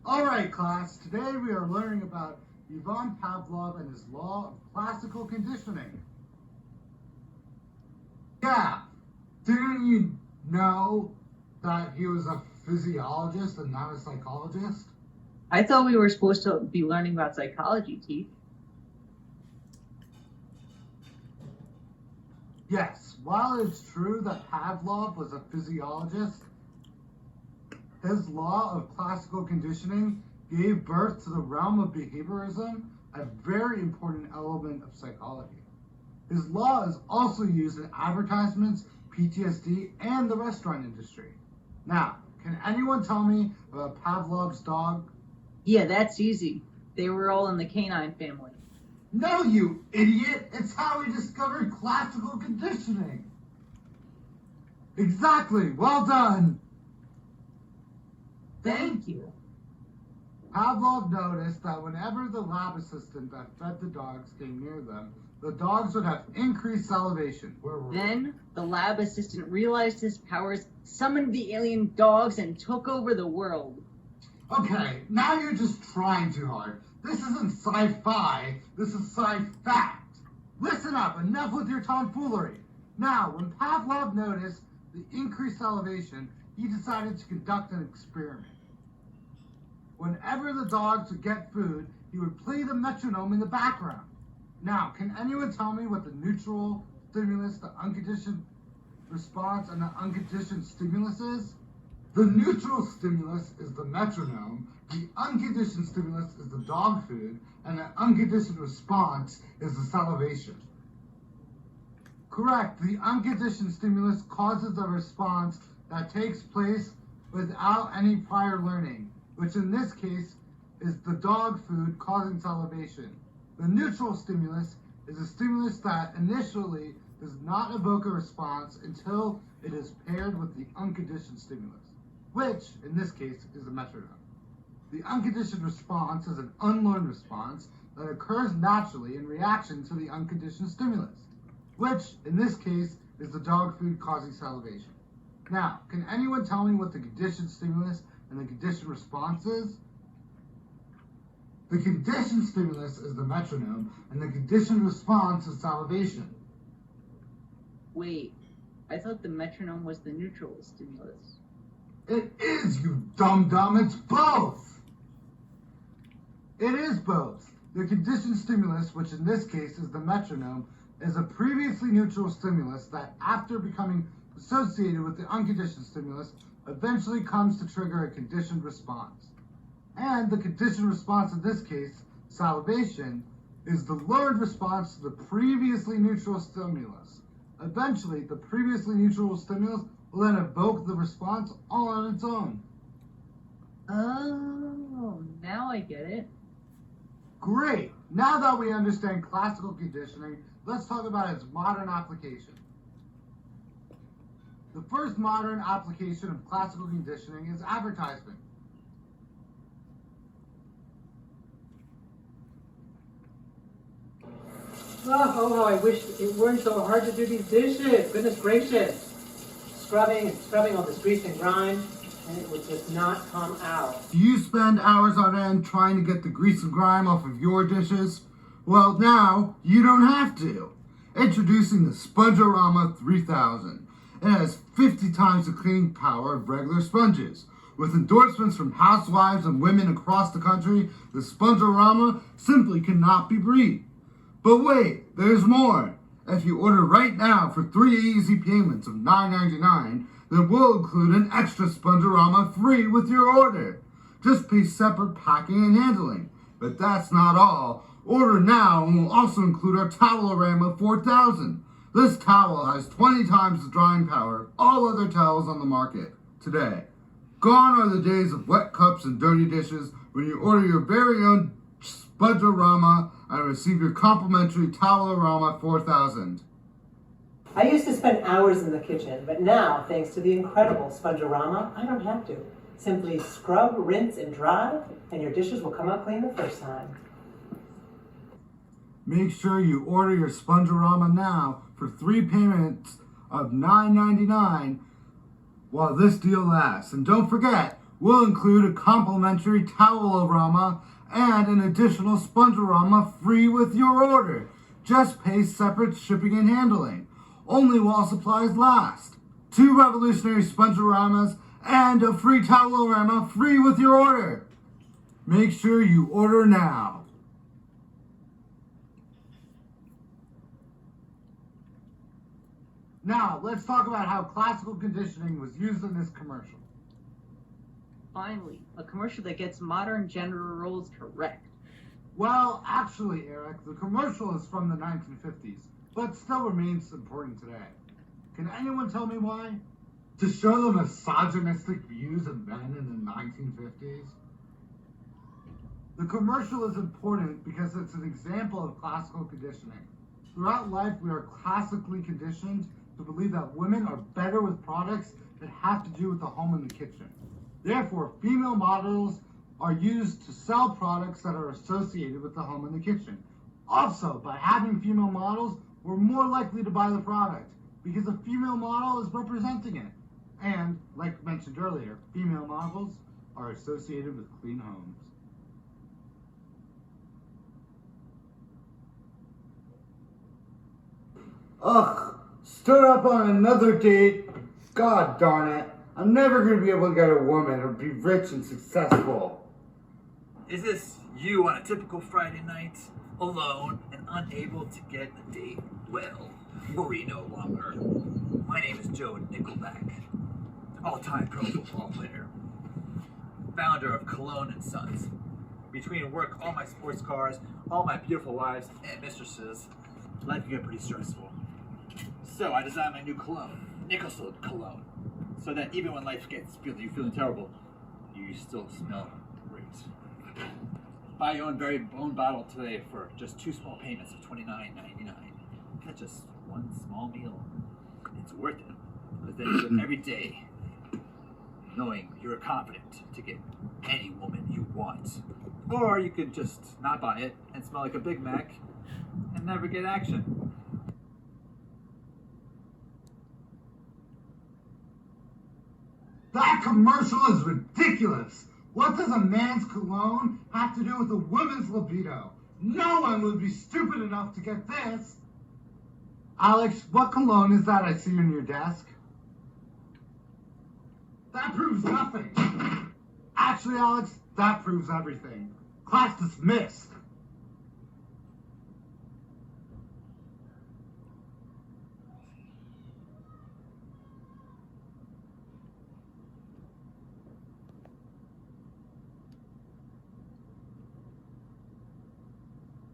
All right, class. Today we are learning about Ivan Pavlov and his law of classical conditioning. Yeah, didn't you know that he was a physiologist and not a psychologist? I thought we were supposed to be learning about psychology, Teeth. Yes, while it's true that Pavlov was a physiologist, his law of classical conditioning gave birth to the realm of behaviorism, a very important element of psychology. His law is also used in advertisements, PTSD, and the restaurant industry. Now, can anyone tell me about Pavlov's dog? Yeah, that's easy. They were all in the canine family. No, you idiot! It's how we discovered classical conditioning! Exactly! Well done! Thank you. Pavlov noticed that whenever the lab assistant that fed the dogs came near them, the dogs would have increased salivation. Then the lab assistant realized his powers, summoned the alien dogs, and took over the world. Okay, now you're just trying too hard. This isn't sci-fi, this is sci-fact. Listen up, enough with your tomfoolery. Now, when Pavlov noticed the increased salivation, he decided to conduct an experiment. Whenever the dogs would get food, he would play the metronome in the background. Now, can anyone tell me what the neutral stimulus, the unconditioned response, and the unconditioned stimulus is? The neutral stimulus is the metronome, the unconditioned stimulus is the dog food, and the unconditioned response is the salivation. Correct, the unconditioned stimulus causes a response that takes place without any prior learning, which in this case is the dog food causing salivation. The neutral stimulus is a stimulus that initially does not evoke a response until it is paired with the unconditioned stimulus, which in this case is the metronome. The unconditioned response is an unlearned response that occurs naturally in reaction to the unconditioned stimulus, which in this case is the dog food causing salivation. Now, can anyone tell me what the conditioned stimulus and the conditioned response is? The conditioned stimulus is the metronome, and the conditioned response is salivation. Wait, I thought the metronome was the neutral stimulus. It is, you dum-dum, it's both! It is both. The conditioned stimulus, which in this case is the metronome, is a previously neutral stimulus that, after becoming associated with the unconditioned stimulus, eventually comes to trigger a conditioned response. And the conditioned response in this case, salivation, is the learned response to the previously neutral stimulus. Eventually, the previously neutral stimulus will then evoke the response all on its own. Oh, now I get it. Great! Now that we understand classical conditioning, let's talk about its modern application. The first modern application of classical conditioning is advertisement. Oh, how I wish it weren't so hard to do these dishes. Goodness gracious. Scrubbing and scrubbing all this grease and grime, and it would just not come out. Do you spend hours on end trying to get the grease and grime off of your dishes? Well, now you don't have to. Introducing the Spongerama 3000. It has 50 times the cleaning power of regular sponges. With endorsements from housewives and women across the country, the Spongerama simply cannot be beat. But wait, there's more. If you order right now for 3 easy payments of $9.99, then we'll include an extra Spongerama free with your order. Just pay separate packing and handling. But that's not all. Order now and we'll also include our Towelorama 4000. This towel has 20 times the drying power of all other towels on the market today. Gone are the days of wet cups and dirty dishes when you order your very own Spongerama and receive your complimentary Towelorama 4000. I used to spend hours in the kitchen, but now, thanks to the incredible Spongerama, I don't have to. Simply scrub, rinse, and dry, and your dishes will come out clean the first time. Make sure you order your Spongerama now for 3 payments of $9.99 while this deal lasts. And don't forget, will include a complimentary Towel-O-Rama and an additional Sponge-O-Rama free with your order. Just pay separate shipping and handling, only while supplies last. 2 revolutionary Sponge-O-Ramas and a free Towel-O-Rama free with your order. Make sure you order now. Now, let's talk about how classical conditioning was used in this commercial. Finally, a commercial that gets modern gender roles correct. Well, actually, Eric, the commercial is from the 1950s, but still remains important today. Can anyone tell me why? To show the misogynistic views of men in the 1950s? The commercial is important because it's an example of classical conditioning. Throughout life, we are classically conditioned to believe that women are better with products that have to do with the home and the kitchen. Therefore, female models are used to sell products that are associated with the home and the kitchen. Also, by having female models, we're more likely to buy the product because a female model is representing it. And, like mentioned earlier, female models are associated with clean homes. Ugh, stood up on another date. God darn it. I'm never going to be able to get a woman or be rich and successful. Is this you on a typical Friday night, alone and unable to get a date? Well, worry no longer. My name is Joe Nickelback, all-time pro football player, founder of Cologne & Sons. Between work, all my sports cars, all my beautiful wives and mistresses, life can get pretty stressful. So I designed my new cologne, Nicholson Cologne, so that even when life gets you feeling terrible, you still smell great. Buy your own very own bottle today for just 2 small payments of $29.99. Get just 1 small meal. It's worth it. But then you live every day knowing you're confident to get any woman you want. Or you could just not buy it and smell like a Big Mac and never get action. That commercial is ridiculous. What does a man's cologne have to do with a woman's libido? No one would be stupid enough to get this. Alex, what cologne is that I see on your desk? That proves nothing. Actually, Alex, that proves everything. Class dismissed.